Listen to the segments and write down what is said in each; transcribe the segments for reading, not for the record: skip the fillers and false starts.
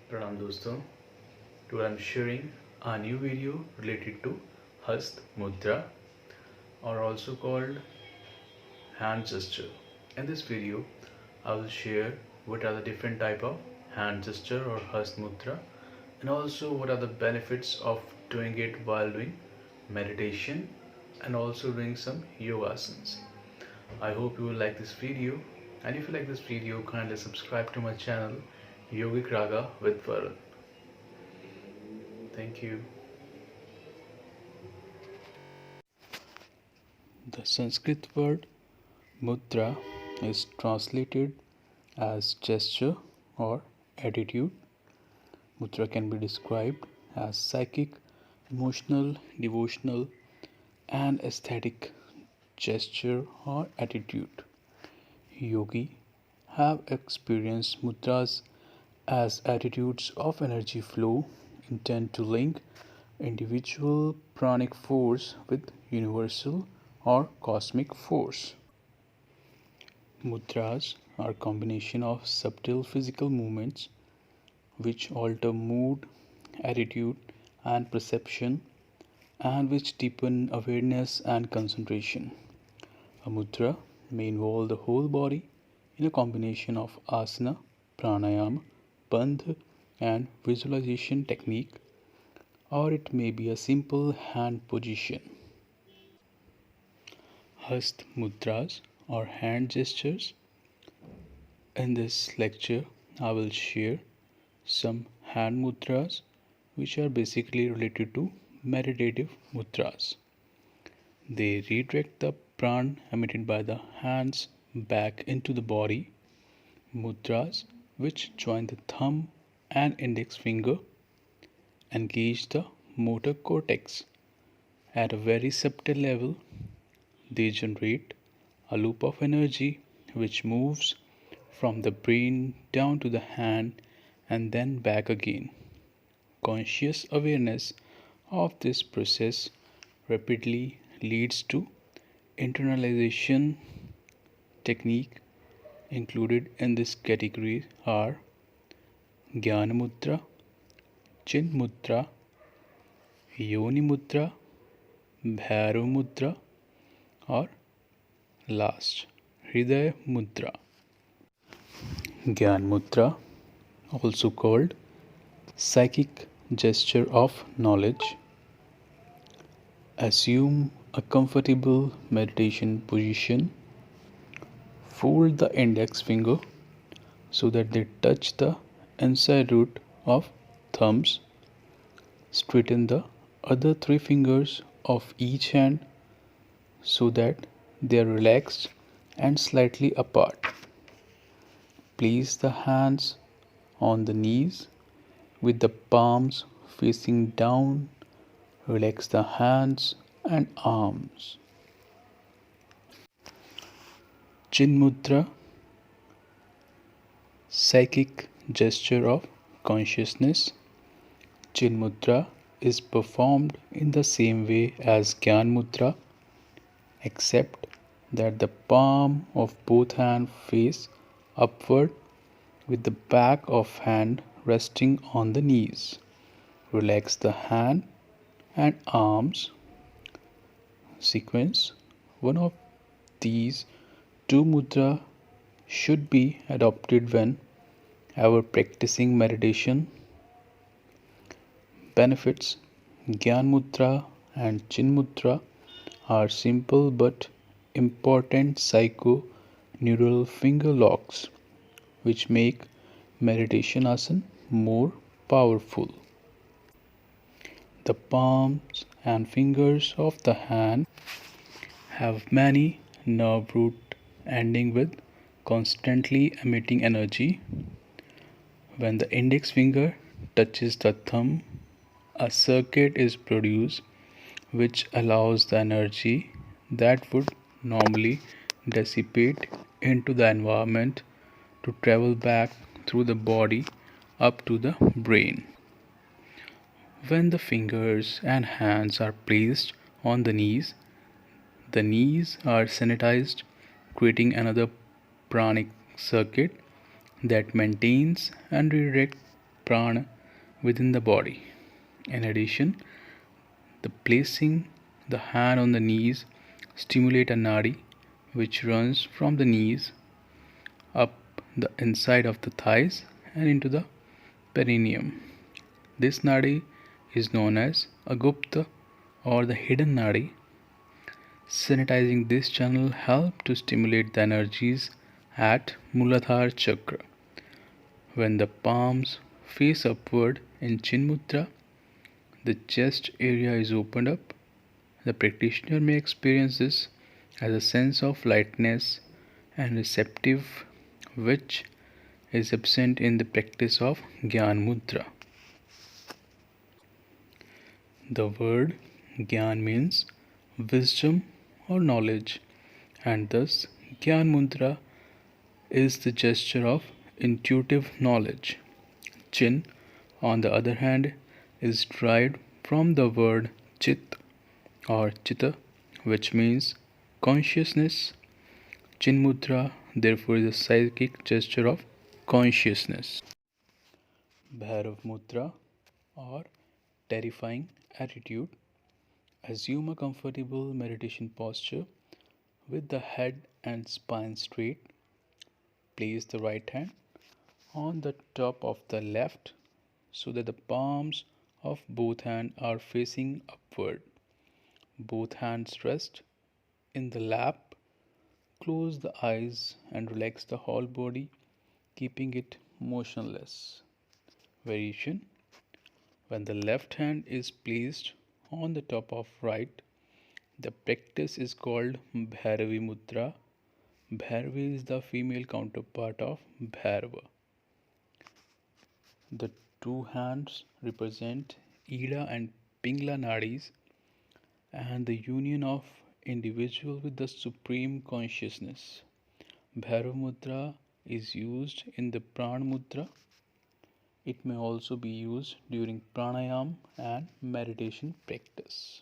Pranam dosto. Today I'm sharing a new video related to Hast Mudra, or also called hand gesture. In this video I will share what are the different type of hand gesture or Hast Mudra, and also what are the benefits of doing it while doing meditation and also doing some yoga asanas. I hope you will like this video, and if you like this video, kindly subscribe to my channel Yogic Raga with Varun. Thank you. The Sanskrit word mudra is translated as gesture or attitude. Mudra can be described as psychic, emotional, devotional, and aesthetic gesture or attitude. Yogi have experienced mudras as attitudes of energy flow intend to link individual pranic force with universal or cosmic force. Mudras are a combination of subtle physical movements which alter mood, attitude, and perception, and which deepen awareness and concentration. A mudra may involve the whole body in a combination of asana, pranayama, bandha, and visualization technique, or it may be a simple hand position. Hast mudras or hand gestures. In this lecture, I will share some hand mudras which are basically related to meditative mudras. They redirect the pran emitted by the hands back into the body. Mudras which join the thumb and index finger engage the motor cortex at a very subtle level. They generate a loop of energy which moves from the brain down to the hand and then back again. Conscious awareness of this process rapidly leads to internalization. Technique included in this category are Jnana Mudra, Chin Mudra, Yoni Mudra, Bharavi Mudra, or last Hridaya Mudra. Gyan Mudra, also called psychic gesture of knowledge. Assume a comfortable meditation position. Fold the index finger so that they touch the inside root of thumbs. Straighten the other three fingers of each hand so that they are relaxed and slightly apart. Place the hands on the knees with the palms facing down. Relax the hands and arms. Chin Mudra, psychic gesture of consciousness. Chin Mudra is performed in the same way as Gyan Mudra, except that the palm of both hands face upward with the back of hand resting on the knees. Relax the hand and arms. Sequence. One of these two mudra should be adopted when ever practicing meditation. Benefits. Gyan Mudra and Chin Mudra are simple but important psycho-neural finger locks which make meditation asana more powerful. The palms and fingers of the hand have many nerve roots ending with constantly emitting energy. When the index finger touches the thumb, a circuit is produced which allows the energy that would normally dissipate into the environment to travel back through the body up to the brain. When the fingers and hands are placed on the knees are sanitized, creating another pranic circuit that maintains and redirects prana within the body. In addition, the placing the hand on the knees stimulate a nadi which runs from the knees up the inside of the thighs and into the perineum. This nadi is known as agupta or the hidden nadi. Sanitizing this channel helps to stimulate the energies at Muladhara chakra. When the palms face upward in Chin Mudra, the chest area is opened up. The practitioner may experience this as a sense of lightness and receptive which is absent in the practice of Gyan Mudra. The word Gyan means wisdom or knowledge, and thus Gyan Mudra is the gesture of intuitive knowledge. Chin, on the other hand, is derived from the word Chit or Chitta, which means consciousness. Chin Mudra, therefore, is a psychic gesture of consciousness. Bhairav Mudra or terrifying attitude. Assume a comfortable meditation posture with the head and spine straight. Place the right hand on the top of the left so that the palms of both hands are facing upward. Both hands rest in the lap. Close the eyes and relax the whole body, keeping it motionless. Variation. When the left hand is placed on the top of right, the practice is called Bharavi Mudra. Bharavi is the female counterpart of Bhairava. The two hands represent Ida and Pingla nadis and the union of individual with the supreme consciousness. Bhairav Mudra is used in the Pran Mudra. It may also be used during pranayam and meditation practice.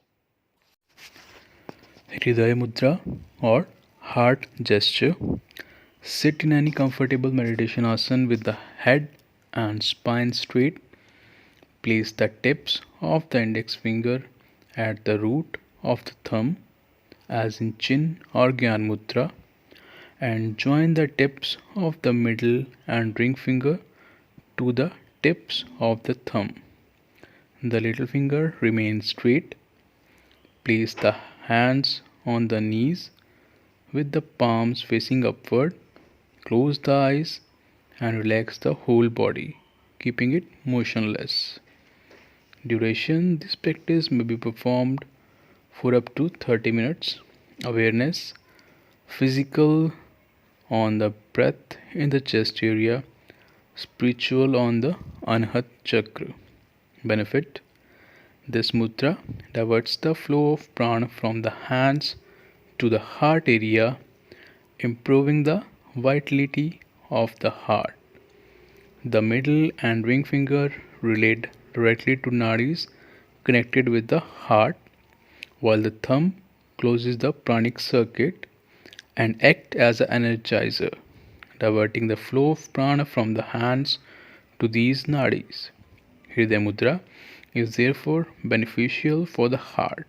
Hridaya Mudra or heart gesture. Sit in any comfortable meditation asana with the head and spine straight. Place the tips of the index finger at the root of the thumb as in Chin or Gyan Mudra and join the tips of the middle and ring finger to the tips of the thumb. The little finger remains straight. Place the hands on the knees with the palms facing upward. Close the eyes and relax the whole body, keeping it motionless. Duration. This practice may be performed for up to 30 minutes. Awareness. Physical on the breath in the chest area. Spiritual on the Anhat chakra. Benefit. This mudra diverts the flow of prana from the hands to the heart area, improving the vitality of the heart. The middle and ring finger relate directly to nadis connected with the heart, while the thumb closes the pranic circuit and act as an energizer, diverting the flow of prana from the hands to these nadis. Hridaya Mudra is therefore beneficial for the heart.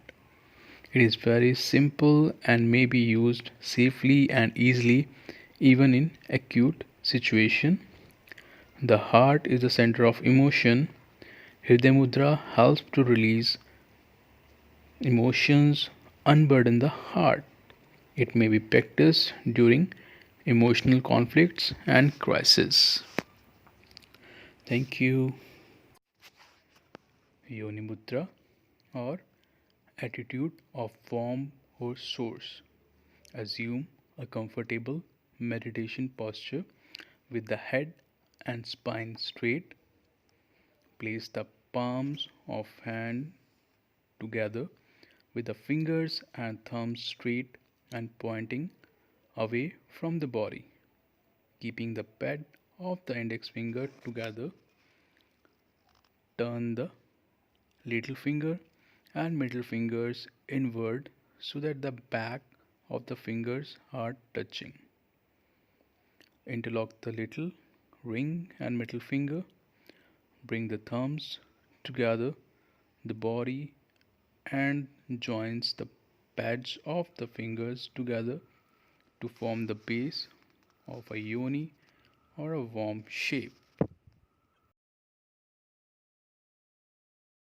It is very simple and may be used safely and easily even in acute situation. The heart is the center of emotion. Hridaya Mudra helps to release emotions, unburden the heart. It may be practiced during emotional conflicts and crises. Thank you. Yoni Mudra or attitude of form or source. Assume a comfortable meditation posture with the head and spine straight. Place the palms of hand together with the fingers and thumbs straight and pointing away from the body, keeping the pad of the index finger together. Turn the little finger and middle fingers inward so that the back of the fingers are touching. Interlock the little ring and middle finger. Bring the thumbs together, the body, and joins the pads of the fingers together to form the base of a yoni or a worm shape.